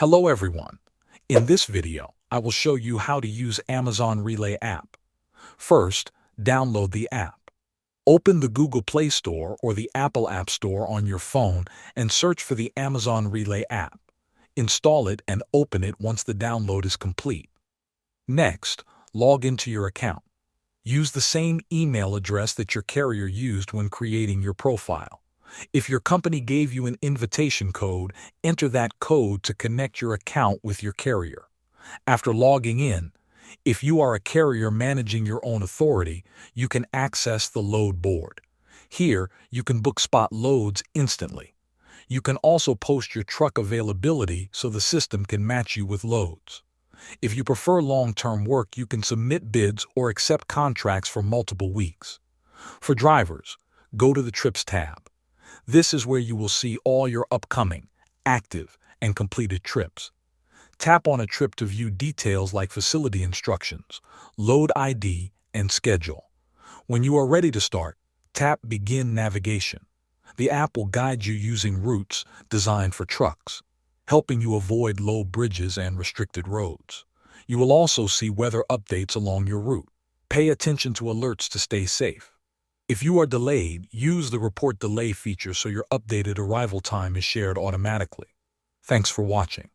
Hello everyone. In this video, I will show you how to use Amazon Relay app. First, download the app. Open the Google Play Store or the Apple App Store on your phone and search for the Amazon Relay app. Install it and open it once the download is complete. Next, log into your account. Use the same email address that your carrier used when creating your profile. If your company gave you an invitation code, enter that code to connect your account with your carrier. After logging in, if you are a carrier managing your own authority, you can access the load board. Here, you can book spot loads instantly. You can also post your truck availability so the system can match you with loads. If you prefer long-term work, you can submit bids or accept contracts for multiple weeks. For drivers, go to the Trips tab. This is where you will see all your upcoming, active, and completed trips. Tap on a trip to view details like facility instructions, load ID, and schedule. When you are ready to start, tap Begin Navigation. The app will guide you using routes designed for trucks, helping you avoid low bridges and restricted roads. You will also see weather updates along your route. Pay attention to alerts to stay safe. If you are delayed, use the Report Delay feature so your updated arrival time is shared automatically. Thanks for watching.